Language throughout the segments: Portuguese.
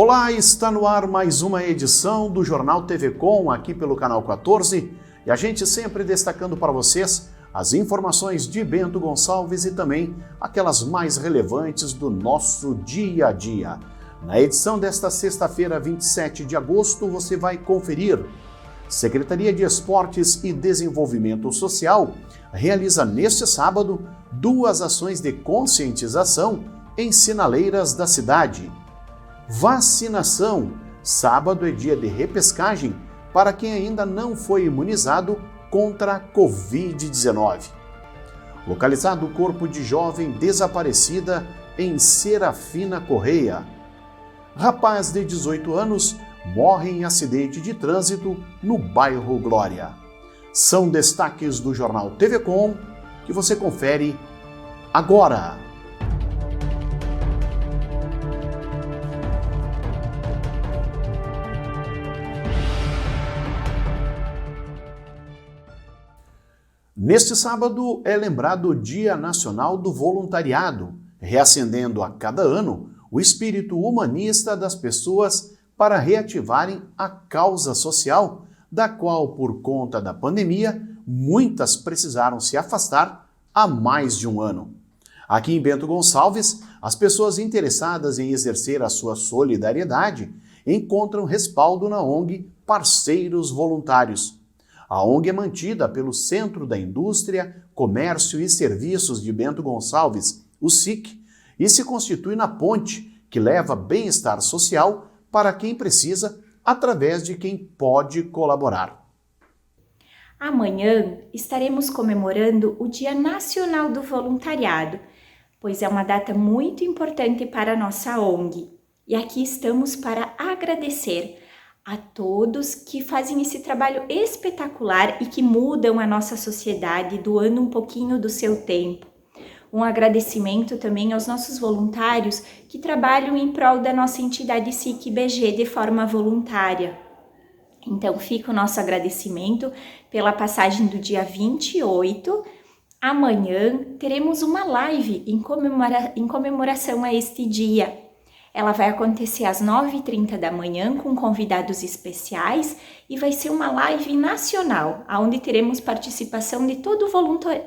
Olá, está no ar mais uma edição do Jornal TV Com, aqui pelo canal 14, e a gente sempre destacando para vocês as informações de Bento Gonçalves e também aquelas mais relevantes do nosso dia a dia. Na edição desta sexta-feira, 27 de agosto, você vai conferir: Secretaria de Esportes e Desenvolvimento Social realiza neste sábado 2 ações de conscientização em sinaleiras da cidade. Vacinação. Sábado é dia de repescagem para quem ainda não foi imunizado contra a Covid-19. Localizado o corpo de jovem desaparecida em Serafina Correia. Rapaz de 18 anos morre em acidente de trânsito no bairro Glória. São destaques do Jornal TV Com que você confere agora. Neste sábado é lembrado o Dia Nacional do Voluntariado, reacendendo a cada ano o espírito humanista das pessoas para reativarem a causa social, da qual, por conta da pandemia, muitas precisaram se afastar há mais de um ano. Aqui em Bento Gonçalves, as pessoas interessadas em exercer a sua solidariedade encontram respaldo na ONG Parceiros Voluntários. A ONG é mantida pelo Centro da Indústria, Comércio e Serviços de Bento Gonçalves, o SIC, e se constitui na ponte que leva bem-estar social para quem precisa, através de quem pode colaborar. Amanhã estaremos comemorando o Dia Nacional do Voluntariado, pois é uma data muito importante para a nossa ONG. E aqui estamos para agradecer a todos que fazem esse trabalho espetacular e que mudam a nossa sociedade, doando um pouquinho do seu tempo. Um agradecimento também aos nossos voluntários que trabalham em prol da nossa entidade SIC-BG de forma voluntária. Então fica o nosso agradecimento pela passagem do dia 28. Amanhã teremos uma live em comemoração a este dia. Ela vai acontecer às 9h30 da manhã com convidados especiais e vai ser uma live nacional, onde teremos participação de todo o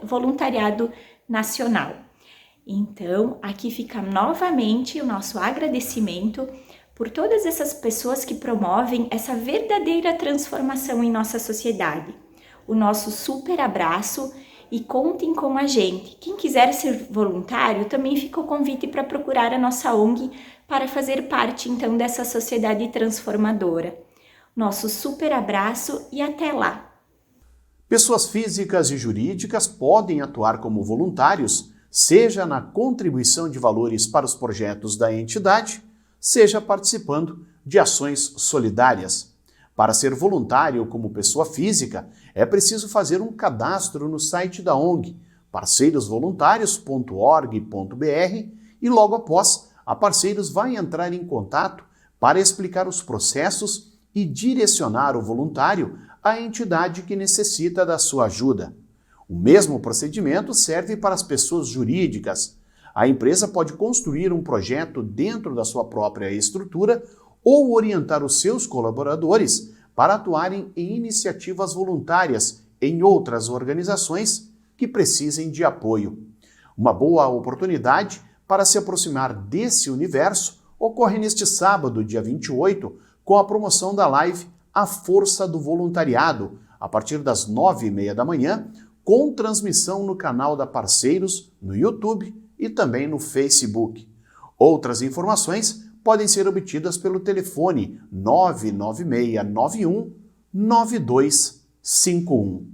voluntariado nacional. Então, aqui fica novamente o nosso agradecimento por todas essas pessoas que promovem essa verdadeira transformação em nossa sociedade. O nosso super abraço e contem com a gente. Quem quiser ser voluntário, também fica o convite para procurar a nossa ONG para fazer parte, então, dessa sociedade transformadora. Nosso super abraço e até lá! Pessoas físicas e jurídicas podem atuar como voluntários, seja na contribuição de valores para os projetos da entidade, seja participando de ações solidárias. Para ser voluntário como pessoa física, é preciso fazer um cadastro no site da ONG, parceirosvoluntários.org.br, e logo após, a Parceiros vai entrar em contato para explicar os processos e direcionar o voluntário à entidade que necessita da sua ajuda. O mesmo procedimento serve para as pessoas jurídicas. A empresa pode construir um projeto dentro da sua própria estrutura ou orientar os seus colaboradores para atuarem em iniciativas voluntárias em outras organizações que precisem de apoio. Uma boa oportunidade para se aproximar desse universo ocorre neste sábado, dia 28, com a promoção da live A Força do Voluntariado, a partir das 9h30 da manhã, com transmissão no canal da Parceiros, no YouTube e também no Facebook. Outras informações podem ser obtidas pelo telefone 99691 9251.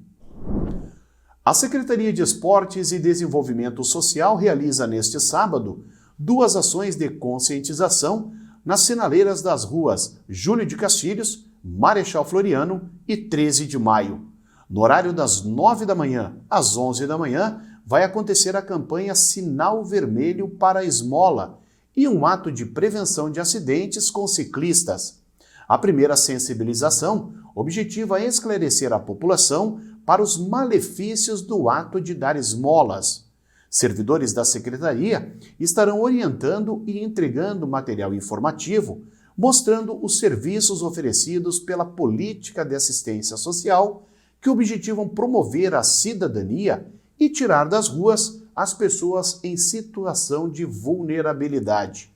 A Secretaria de Esportes e Desenvolvimento Social realiza neste sábado 2 ações de conscientização nas sinaleiras das ruas Júlio de Castilhos, Marechal Floriano e 13 de Maio. No horário das 9 da manhã às 11 da manhã, vai acontecer a campanha Sinal Vermelho para a Esmola e um ato de prevenção de acidentes com ciclistas. A primeira sensibilização objetiva esclarecer a população para os malefícios do ato de dar esmolas. Servidores da Secretaria estarão orientando e entregando material informativo, mostrando os serviços oferecidos pela política de assistência social que objetivam promover a cidadania e tirar das ruas as pessoas em situação de vulnerabilidade.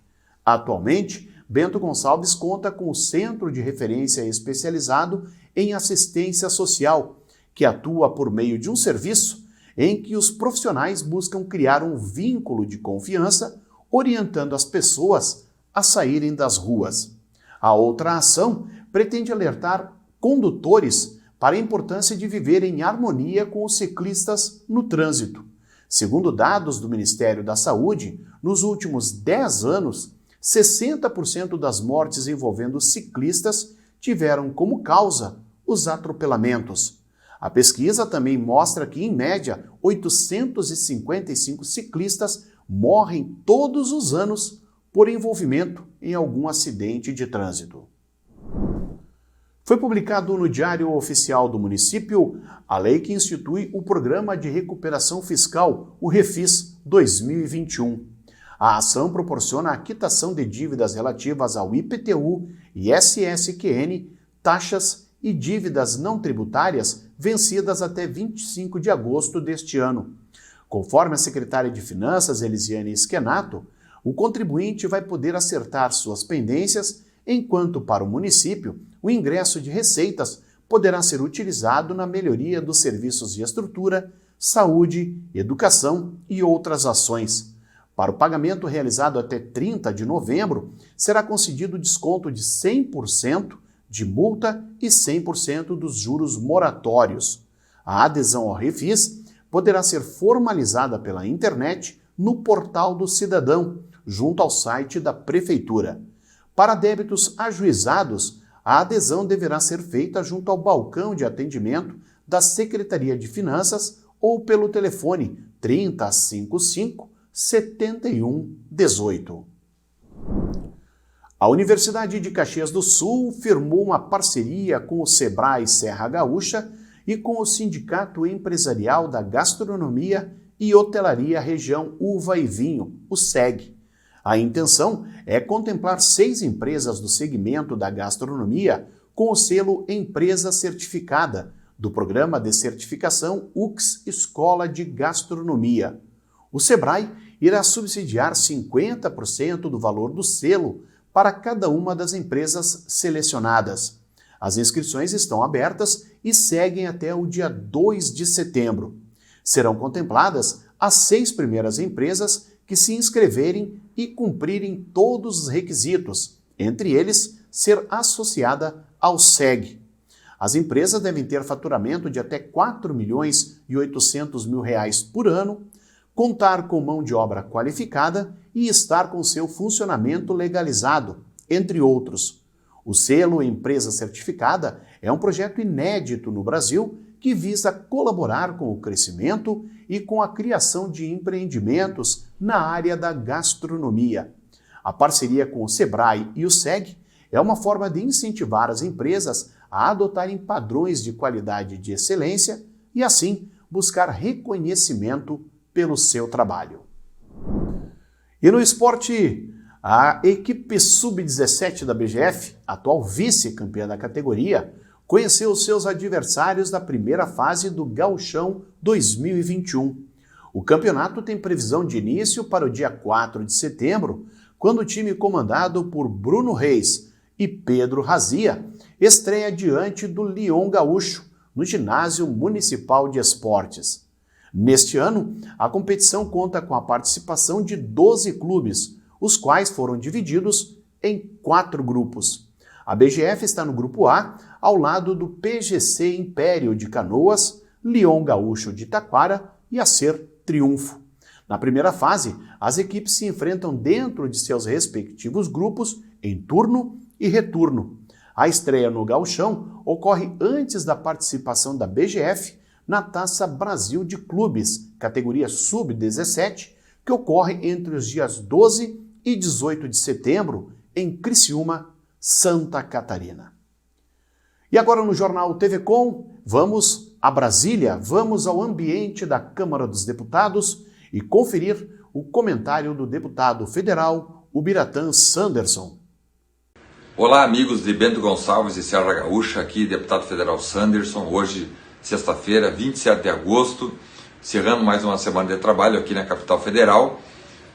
Atualmente, Bento Gonçalves conta com o Centro de Referência Especializado em Assistência Social, que atua por meio de um serviço em que os profissionais buscam criar um vínculo de confiança, orientando as pessoas a saírem das ruas. A outra ação pretende alertar condutores para a importância de viver em harmonia com os ciclistas no trânsito. Segundo dados do Ministério da Saúde, nos últimos 10 anos, 60% das mortes envolvendo ciclistas tiveram como causa os atropelamentos. A pesquisa também mostra que, em média, 855 ciclistas morrem todos os anos por envolvimento em algum acidente de trânsito. Foi publicado no Diário Oficial do Município a lei que institui o Programa de Recuperação Fiscal, o Refis 2021. A ação proporciona a quitação de dívidas relativas ao IPTU, ISS-QN, taxas e dívidas não tributárias vencidas até 25 de agosto deste ano. Conforme a secretária de Finanças, Elisiane Schenato, o contribuinte vai poder acertar suas pendências, enquanto para o município, o ingresso de receitas poderá ser utilizado na melhoria dos serviços de estrutura, saúde, educação e outras ações. Para o pagamento realizado até 30 de novembro, será concedido desconto de 100% de multa e 100% dos juros moratórios. A adesão ao Refis poderá ser formalizada pela internet no Portal do Cidadão, junto ao site da Prefeitura. Para débitos ajuizados, a adesão deverá ser feita junto ao balcão de atendimento da Secretaria de Finanças ou pelo telefone 3055 7118. A Universidade de Caxias do Sul firmou uma parceria com o Sebrae Serra Gaúcha e com o Sindicato Empresarial da Gastronomia e Hotelaria Região Uva e Vinho, o SEG. A intenção é contemplar 6 empresas do segmento da gastronomia com o selo Empresa Certificada, do Programa de Certificação UX Escola de Gastronomia. O Sebrae irá subsidiar 50% do valor do selo para cada uma das empresas selecionadas. As inscrições estão abertas e seguem até o dia 2 de setembro. Serão contempladas as 6 primeiras empresas que se inscreverem e cumprirem todos os requisitos, entre eles ser associada ao SEG. As empresas devem ter faturamento de até R$ 4.800.000 por ano, contar com mão de obra qualificada e estar com seu funcionamento legalizado, entre outros. O selo Empresa Certificada é um projeto inédito no Brasil que visa colaborar com o crescimento e com a criação de empreendimentos na área da gastronomia. A parceria com o Sebrae e o SEG é uma forma de incentivar as empresas a adotarem padrões de qualidade de excelência e, assim, buscar reconhecimento pelo seu trabalho. E no esporte, a equipe sub-17 da BGF, atual vice-campeã da categoria, conheceu seus adversários da primeira fase do Gauchão 2021. O campeonato tem previsão de início para o dia 4 de setembro, quando o time comandado por Bruno Reis e Pedro Razia estreia diante do Lyon Gaúcho, no Ginásio Municipal de Esportes. Neste ano, a competição conta com a participação de 12 clubes, os quais foram divididos em 4 grupos. A BGF está no grupo A, ao lado do PGC Império de Canoas, Lyon Gaúcho de Taquara e Acer Triunfo. Na primeira fase, as equipes se enfrentam dentro de seus respectivos grupos em turno e retorno. A estreia no Gauchão ocorre antes da participação da BGF na Taça Brasil de Clubes, categoria Sub-17, que ocorre entre os dias 12 e 18 de setembro em Criciúma, Santa Catarina. E agora no Jornal TV Com, vamos a Brasília, vamos ao ambiente da Câmara dos Deputados e conferir o comentário do deputado federal Ubiratã Sanderson. Olá, amigos de Bento Gonçalves e Serra Gaúcha, aqui deputado federal Sanderson. Hoje, sexta-feira, 27 de agosto, encerrando mais uma semana de trabalho aqui na capital federal,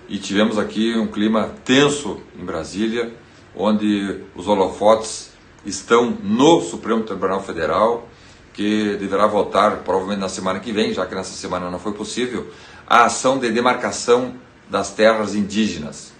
e tivemos aqui um clima tenso em Brasília, onde os holofotes estão no Supremo Tribunal Federal, que deverá votar provavelmente na semana que vem, já que nessa semana não foi possível, a ação de demarcação das terras indígenas.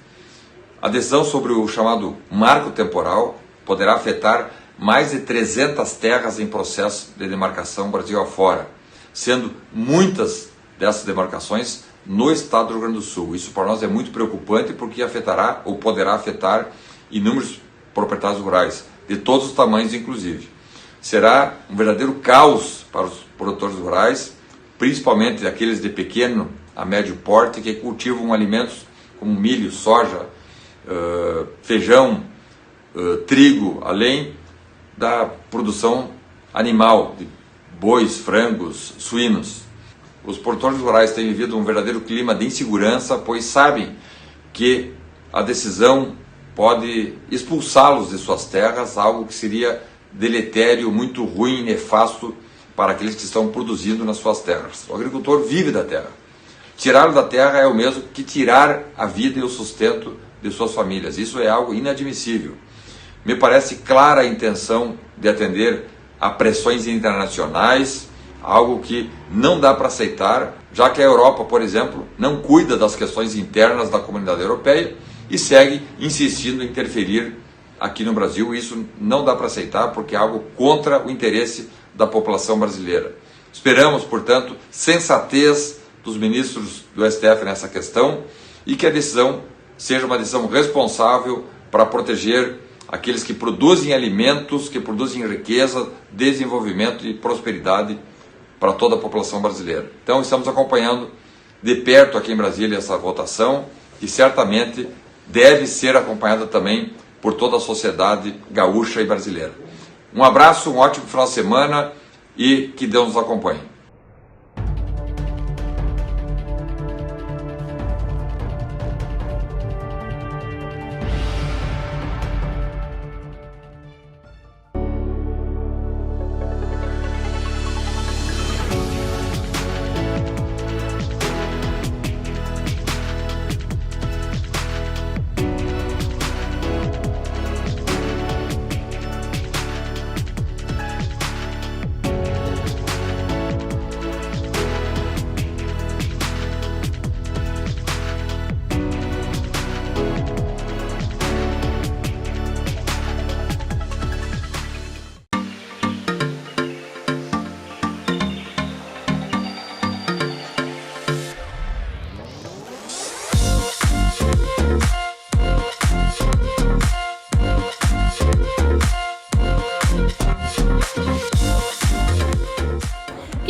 A decisão sobre o chamado marco temporal poderá afetar mais de 300 terras em processo de demarcação Brasil afora, sendo muitas dessas demarcações no estado do Rio Grande do Sul. Isso para nós é muito preocupante porque afetará ou poderá afetar inúmeros proprietários rurais, de todos os tamanhos inclusive. Será um verdadeiro caos para os produtores rurais, principalmente aqueles de pequeno a médio porte que cultivam alimentos como milho, soja, feijão, trigo, além da produção animal, de bois, frangos, suínos. Os produtores rurais têm vivido um verdadeiro clima de insegurança, pois sabem que a decisão pode expulsá-los de suas terras, algo que seria deletério, muito ruim e nefasto para aqueles que estão produzindo nas suas terras. O agricultor vive da terra. Tirá-lo da terra é o mesmo que tirar a vida e o sustento de suas famílias. Isso é algo inadmissível. Me parece clara a intenção de atender a pressões internacionais, algo que não dá para aceitar, já que a Europa, por exemplo, não cuida das questões internas da comunidade europeia e segue insistindo em interferir aqui no Brasil. Isso não dá para aceitar porque é algo contra o interesse da população brasileira. Esperamos, portanto, sensatez dos ministros do STF nessa questão e que a decisão seja uma decisão responsável para proteger aqueles que produzem alimentos, que produzem riqueza, desenvolvimento e prosperidade para toda a população brasileira. Então estamos acompanhando de perto aqui em Brasília essa votação e certamente deve ser acompanhada também por toda a sociedade gaúcha e brasileira. Um abraço, um ótimo final de semana e que Deus nos acompanhe.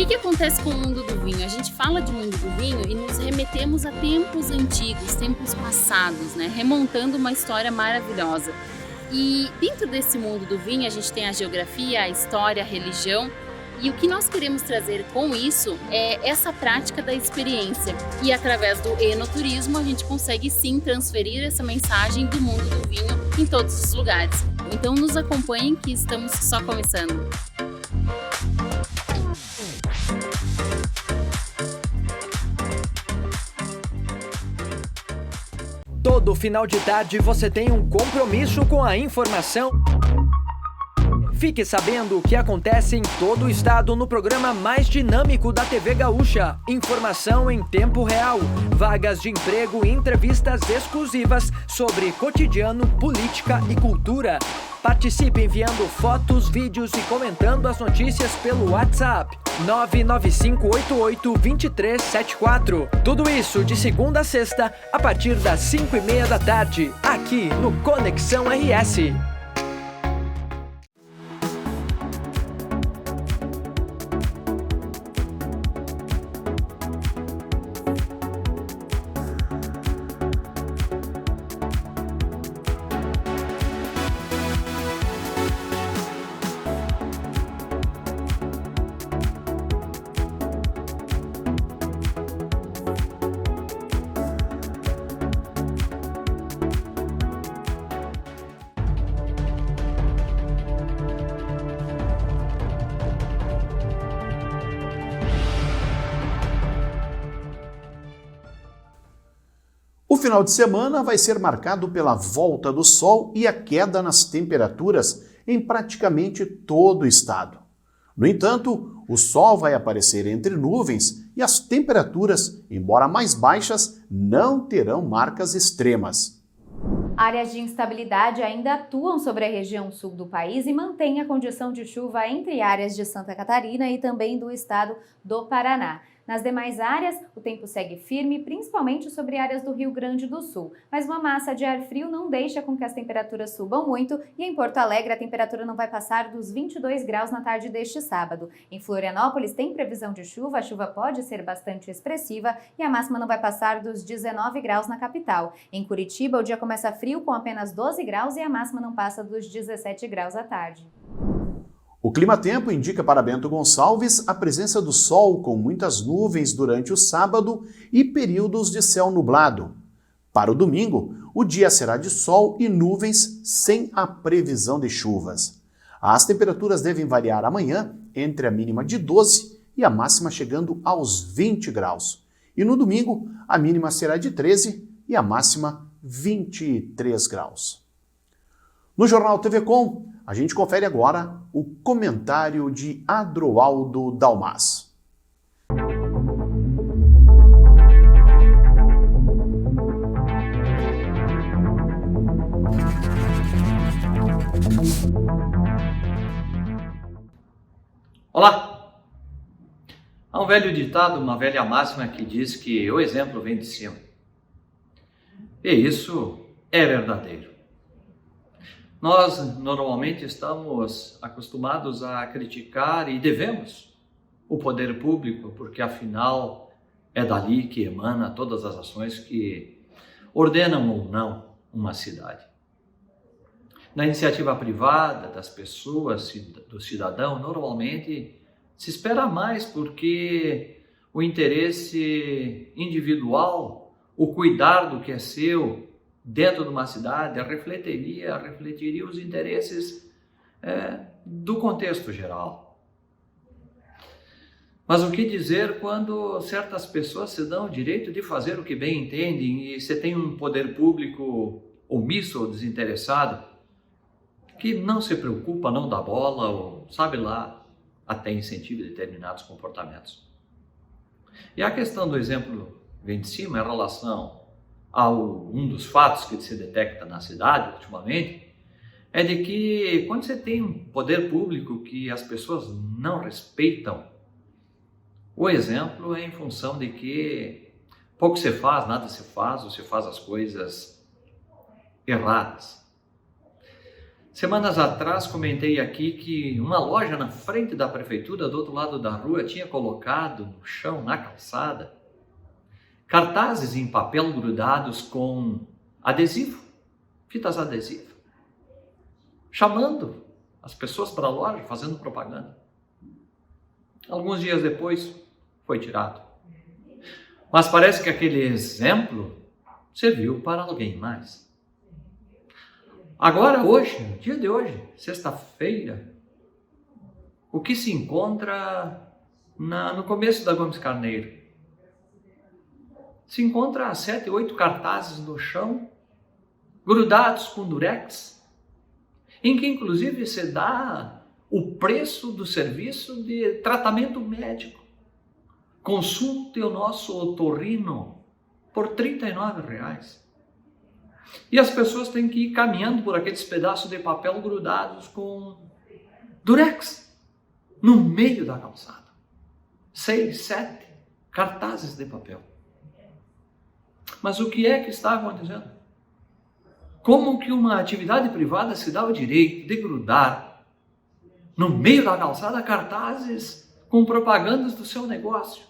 O que acontece com o mundo do vinho? A gente fala de mundo do vinho e nos remetemos a tempos antigos, tempos passados, né? Remontando uma história maravilhosa. E dentro desse mundo do vinho a gente tem a geografia, a história, a religião. E o que nós queremos trazer com isso é essa prática da experiência. E através do enoturismo a gente consegue sim transferir essa mensagem do mundo do vinho em todos os lugares. Então nos acompanhem que estamos só começando. Todo final de tarde você tem um compromisso com a informação. Fique sabendo o que acontece em todo o estado no programa mais dinâmico da TV Gaúcha. Informação em tempo real, vagas de emprego e entrevistas exclusivas sobre cotidiano, política e cultura. Participe enviando fotos, vídeos e comentando as notícias pelo WhatsApp 995882374. Tudo isso de segunda a sexta, a partir das 5:30 da tarde, aqui no Conexão RS. O final de semana vai ser marcado pela volta do sol e a queda nas temperaturas em praticamente todo o estado. No entanto, o sol vai aparecer entre nuvens e as temperaturas, embora mais baixas, não terão marcas extremas. Áreas de instabilidade ainda atuam sobre a região sul do país e mantêm a condição de chuva entre áreas de Santa Catarina e também do estado do Paraná. Nas demais áreas, o tempo segue firme, principalmente sobre áreas do Rio Grande do Sul. Mas uma massa de ar frio não deixa com que as temperaturas subam muito e em Porto Alegre a temperatura não vai passar dos 22 graus na tarde deste sábado. Em Florianópolis tem previsão de chuva, a chuva pode ser bastante expressiva e a máxima não vai passar dos 19 graus na capital. Em Curitiba o dia começa frio com apenas 12 graus e a máxima não passa dos 17 graus à tarde. O clima-tempo indica para Bento Gonçalves a presença do sol com muitas nuvens durante o sábado e períodos de céu nublado. Para o domingo, o dia será de sol e nuvens sem a previsão de chuvas. As temperaturas devem variar amanhã entre a mínima de 12 e a máxima chegando aos 20 graus. E no domingo, a mínima será de 13 e a máxima 23 graus. No Jornal TV Com, a gente confere agora o comentário de Adroaldo Dalmas. Olá! Há um velho ditado, uma velha máxima que diz que o exemplo vem de cima. E isso é verdadeiro. Nós normalmente estamos acostumados a criticar e devemos o poder público, porque afinal é dali que emana todas as ações que ordenam ou não uma cidade. Na iniciativa privada das pessoas, do cidadão, normalmente se espera mais porque o interesse individual, o cuidar do que é seu, dentro de uma cidade, refletiria os interesses do contexto geral. Mas o que dizer quando certas pessoas se dão o direito de fazer o que bem entendem e você tem um poder público omisso ou desinteressado que não se preocupa, não dá bola ou, sabe lá, até incentiva determinados comportamentos. E a questão do exemplo vem de cima em relação a um dos fatos que se detecta na cidade ultimamente, é de que quando você tem um poder público que as pessoas não respeitam, o exemplo é em função de que pouco se faz, nada se faz, ou se faz as coisas erradas. Semanas atrás comentei aqui que uma loja na frente da prefeitura, do outro lado da rua, tinha colocado no chão, na calçada, cartazes em papel grudados com adesivo, fitas adesivas, chamando as pessoas para a loja, fazendo propaganda. Alguns dias depois, foi tirado. Mas parece que aquele exemplo serviu para alguém mais. Agora, hoje, no dia de hoje, sexta-feira, o que se encontra no começo da Gomes Carneiro? Se encontra 7, 8 cartazes no chão, grudados com durex, em que inclusive se dá o preço do serviço de tratamento médico. Consulte o nosso otorrino por R$ 39. E as pessoas têm que ir caminhando por aqueles pedaços de papel grudados com durex no meio da calçada. 6, 7 cartazes de papel. Mas o que é que está acontecendo? Como que uma atividade privada se dá o direito de grudar no meio da calçada cartazes com propagandas do seu negócio?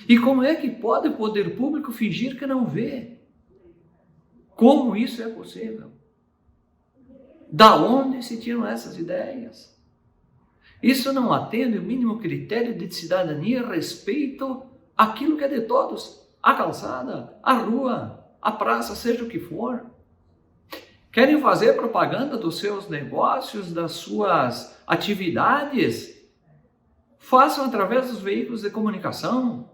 E como é que pode o poder público fingir que não vê? Como isso é possível? Da onde se tiram essas ideias? Isso não atende o mínimo critério de cidadania e respeito àquilo que é de todos. A calçada, a rua, a praça, seja o que for. Querem fazer propaganda dos seus negócios, das suas atividades? Façam através dos veículos de comunicação.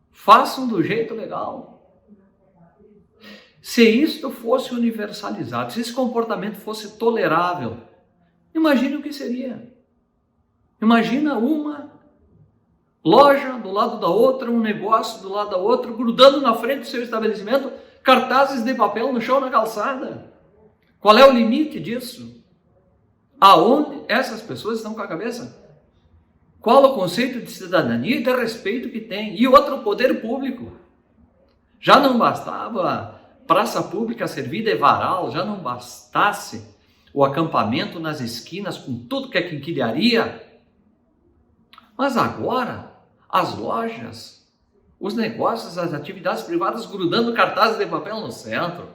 Façam do jeito legal. Se isto fosse universalizado, se esse comportamento fosse tolerável, imagine o que seria. Imagina uma loja do lado da outra, um negócio do lado da outra, grudando na frente do seu estabelecimento, cartazes de papel no chão, na calçada. Qual é o limite disso? Aonde essas pessoas estão com a cabeça? Qual o conceito de cidadania e de respeito que tem? E outro, poder público. Já não bastava praça pública servida de varal, já não bastasse o acampamento nas esquinas com tudo que é quinquilharia. Mas agora, as lojas, os negócios, as atividades privadas grudando cartazes de papel no centro.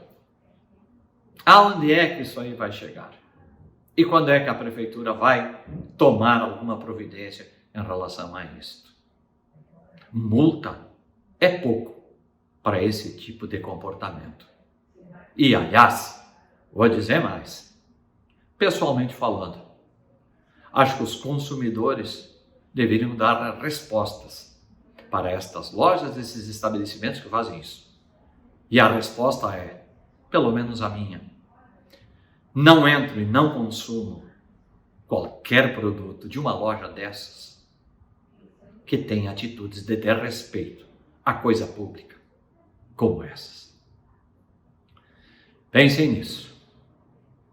Aonde é que isso aí vai chegar? E quando é que a prefeitura vai tomar alguma providência em relação a isto? Multa é pouco para esse tipo de comportamento. E, aliás, vou dizer mais. Pessoalmente falando, acho que os consumidores deveriam dar respostas para estas lojas, esses estabelecimentos que fazem isso. E a resposta é, pelo menos a minha: não entro e não consumo qualquer produto de uma loja dessas que tenha atitudes de desrespeito à coisa pública como essas. Pensem nisso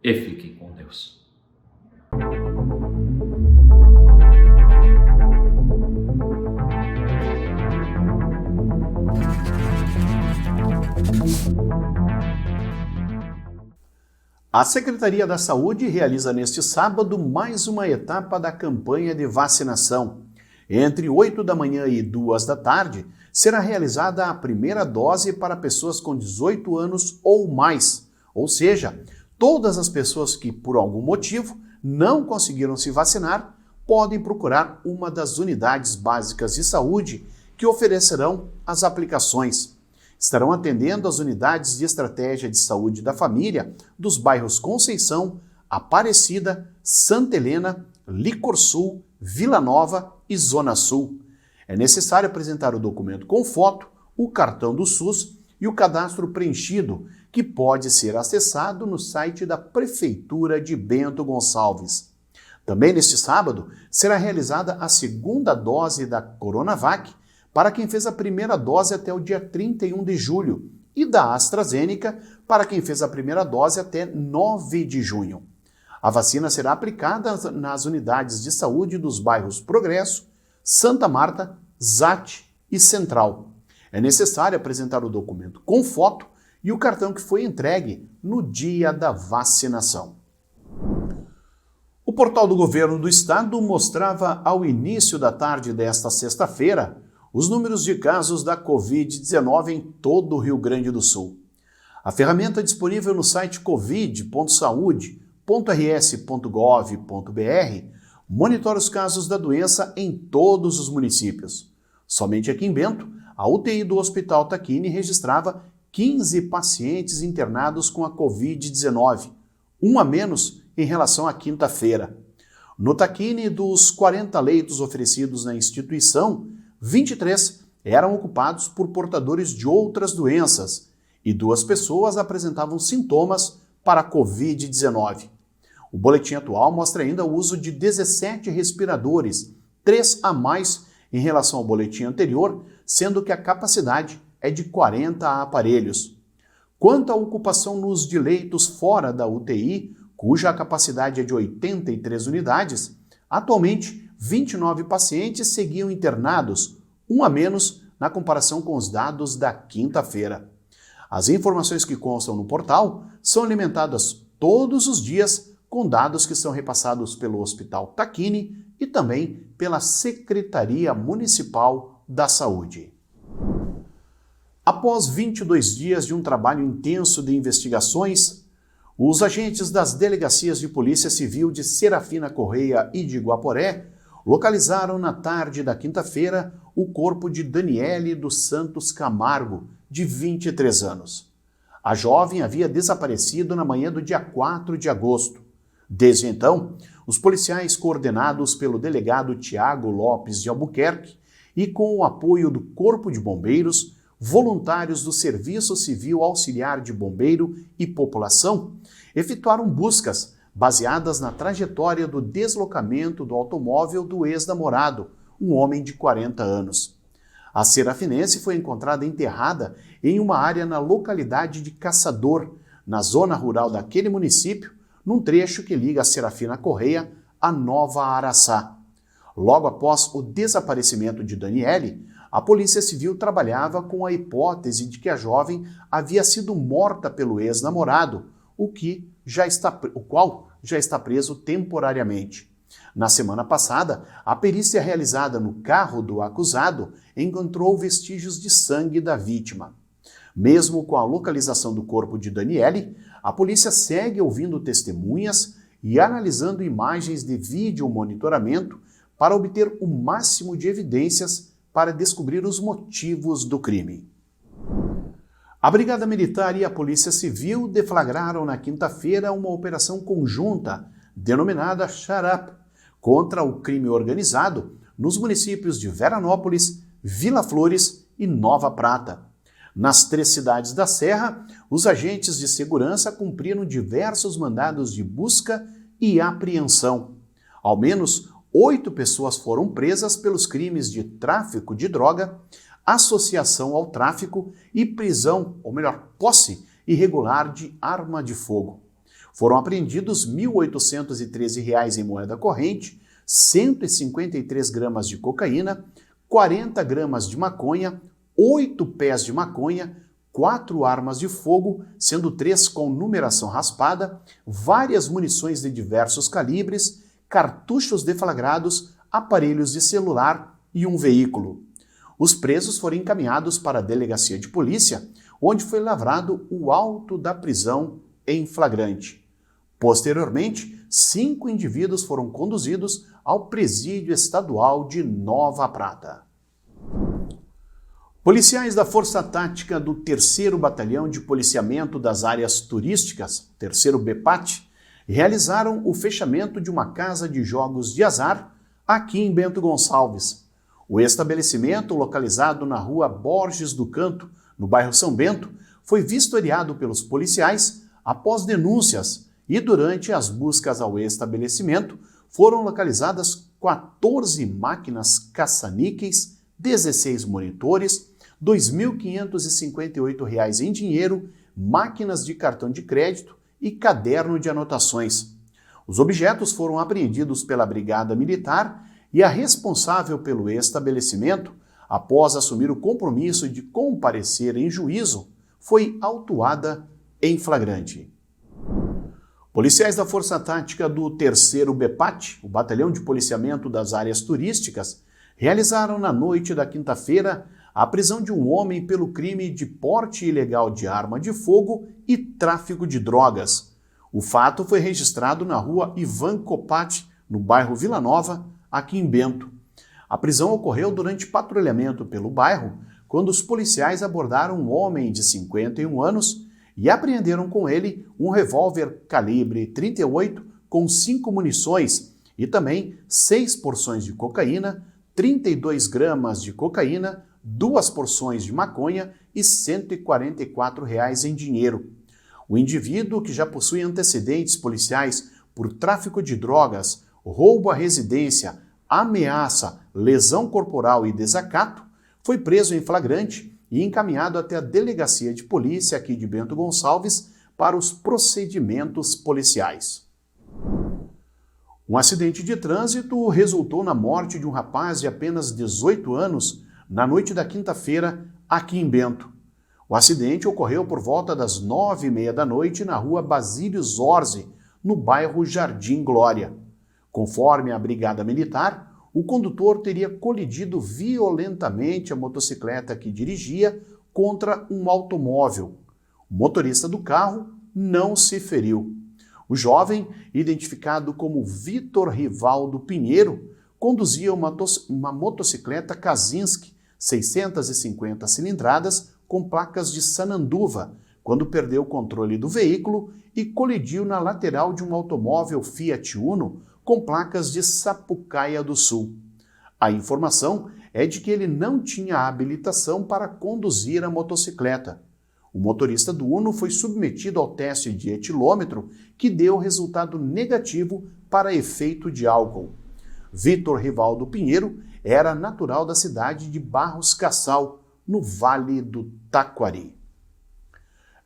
e fiquem com Deus. A Secretaria da Saúde realiza neste sábado mais uma etapa da campanha de vacinação. Entre 8 da manhã e 2 da tarde, será realizada a primeira dose para pessoas com 18 anos ou mais, ou seja, todas as pessoas que, por algum motivo, não conseguiram se vacinar, podem procurar uma das unidades básicas de saúde que oferecerão as aplicações. Estarão atendendo as unidades de estratégia de saúde da família dos bairros Conceição, Aparecida, Santa Helena, Licor Sul, Vila Nova e Zona Sul. É necessário apresentar o documento com foto, o cartão do SUS e o cadastro preenchido, que pode ser acessado no site da Prefeitura de Bento Gonçalves. Também neste sábado será realizada a segunda dose da Coronavac para quem fez a primeira dose até o dia 31 de julho e da AstraZeneca para quem fez a primeira dose até 9 de junho. A vacina será aplicada nas unidades de saúde dos bairros Progresso, Santa Marta, Zate e Central. É necessário apresentar o documento com foto e o cartão que foi entregue no dia da vacinação. O portal do Governo do Estado mostrava ao início da tarde desta sexta-feira os números de casos da Covid-19 em todo o Rio Grande do Sul. A ferramenta é disponível no site covid.saude.rs.gov.br monitora os casos da doença em todos os municípios. Somente aqui em Bento, a UTI do Hospital Tacchini registrava 15 pacientes internados com a Covid-19, um a menos em relação à quinta-feira. No Tacchini, dos 40 leitos oferecidos na instituição, 23 eram ocupados por portadores de outras doenças e 2 pessoas apresentavam sintomas para a Covid-19. O boletim atual mostra ainda o uso de 17 respiradores, 3 a mais em relação ao boletim anterior, sendo que a capacidade é de 40 aparelhos. Quanto à ocupação nos de leitos fora da UTI, cuja capacidade é de 83 unidades, atualmente 29 pacientes seguiam internados, um a menos na comparação com os dados da quinta-feira. As informações que constam no portal são alimentadas todos os dias com dados que são repassados pelo Hospital Tacchini e também pela Secretaria Municipal da Saúde. Após 22 dias de um trabalho intenso de investigações, os agentes das delegacias de Polícia Civil de Serafina Correia e de Guaporé localizaram na tarde da quinta-feira o corpo de Daniele dos Santos Camargo, de 23 anos. A jovem havia desaparecido na manhã do dia 4 de agosto. Desde então, os policiais coordenados pelo delegado Tiago Lopes de Albuquerque e com o apoio do Corpo de Bombeiros voluntários do Serviço Civil Auxiliar de Bombeiro e População efetuaram buscas baseadas na trajetória do deslocamento do automóvel do ex-namorado, um homem de 40 anos. A serafinense foi encontrada enterrada em uma área na localidade de Caçador, na zona rural daquele município, num trecho que liga a Serafina Correia a Nova Araçá. Logo após o desaparecimento de Daniele, a Polícia Civil trabalhava com a hipótese de que a jovem havia sido morta pelo ex-namorado, o qual já está preso temporariamente. Na semana passada, a perícia realizada no carro do acusado encontrou vestígios de sangue da vítima. Mesmo com a localização do corpo de Daniele, a polícia segue ouvindo testemunhas e analisando imagens de vídeo monitoramento para obter o máximo de evidências para descobrir os motivos do crime. A Brigada Militar e a Polícia Civil deflagraram na quinta-feira uma operação conjunta denominada Shut Up contra o crime organizado nos municípios de Veranópolis, Vila Flores e Nova Prata. Nas 3 cidades da Serra, os agentes de segurança cumpriram diversos mandados de busca e apreensão. Ao menos 8 pessoas foram presas pelos crimes de tráfico de droga, associação ao tráfico e posse irregular de arma de fogo. Foram apreendidos R$ 1.813 em moeda corrente, 153 gramas de cocaína, 40 gramas de maconha, 8 pés de maconha, 4 armas de fogo, sendo 3 com numeração raspada, várias munições de diversos calibres, cartuchos deflagrados, aparelhos de celular e um veículo. Os presos foram encaminhados para a delegacia de polícia, onde foi lavrado o auto da prisão em flagrante. Posteriormente, 5 indivíduos foram conduzidos ao Presídio Estadual de Nova Prata. Policiais da Força Tática do 3º Batalhão de Policiamento das Áreas Turísticas, 3º BPAT, realizaram o fechamento de uma casa de jogos de azar aqui em Bento Gonçalves. O estabelecimento, localizado na rua Borges do Canto, no bairro São Bento, foi vistoriado pelos policiais após denúncias e durante as buscas ao estabelecimento foram localizadas 14 máquinas caça-níqueis, 16 monitores, R$ 2.558 em dinheiro, máquinas de cartão de crédito e caderno de anotações. Os objetos foram apreendidos pela Brigada Militar e a responsável pelo estabelecimento, após assumir o compromisso de comparecer em juízo, foi autuada em flagrante. Policiais da Força Tática do 3º BPAT, o Batalhão de Policiamento das Áreas Turísticas, realizaram na noite da quinta-feira a prisão de um homem pelo crime de porte ilegal de arma de fogo e tráfico de drogas. O fato foi registrado na rua Ivan Copati, no bairro Vila Nova, aqui em Bento. A prisão ocorreu durante patrulhamento pelo bairro, quando os policiais abordaram um homem de 51 anos e apreenderam com ele um revólver calibre 38 com 5 munições e também 6 porções de cocaína, 32 gramas de cocaína, 2 porções de maconha e R$ 144 em dinheiro. O indivíduo, que já possui antecedentes policiais por tráfico de drogas, roubo à residência, ameaça, lesão corporal e desacato, foi preso em flagrante e encaminhado até a delegacia de polícia aqui de Bento Gonçalves para os procedimentos policiais. Um acidente de trânsito resultou na morte de um rapaz de apenas 18 anos na noite da quinta-feira aqui em Bento. O acidente ocorreu por volta das 9h30 da noite na rua Basílio Zorzi, no bairro Jardim Glória. Conforme a Brigada Militar, o condutor teria colidido violentamente a motocicleta que dirigia contra um automóvel. O motorista do carro não se feriu. O jovem, identificado como Vitor Rivaldo Pinheiro, conduzia uma motocicleta Kazinski 650 cilindradas com placas de Sananduva, quando perdeu o controle do veículo e colidiu na lateral de um automóvel Fiat Uno com placas de Sapucaia do Sul. A informação é de que ele não tinha habilitação para conduzir a motocicleta. O motorista do Uno foi submetido ao teste de etilômetro, que deu resultado negativo para efeito de álcool. Vitor Rivaldo Pinheiro era natural da cidade de Barros Cassal, no Vale do Taquari.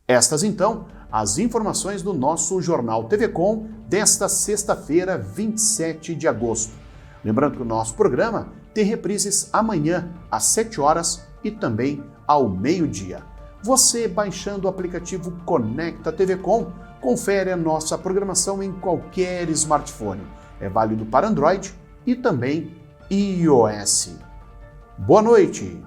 Estas, então, as informações do nosso Jornal TV Com desta sexta-feira, 27 de agosto. Lembrando que o nosso programa tem reprises amanhã, às 7 horas e também ao meio-dia. Você, baixando o aplicativo Conecta TV Com, confere a nossa programação em qualquer smartphone. É válido para Android e também iOS. Boa noite!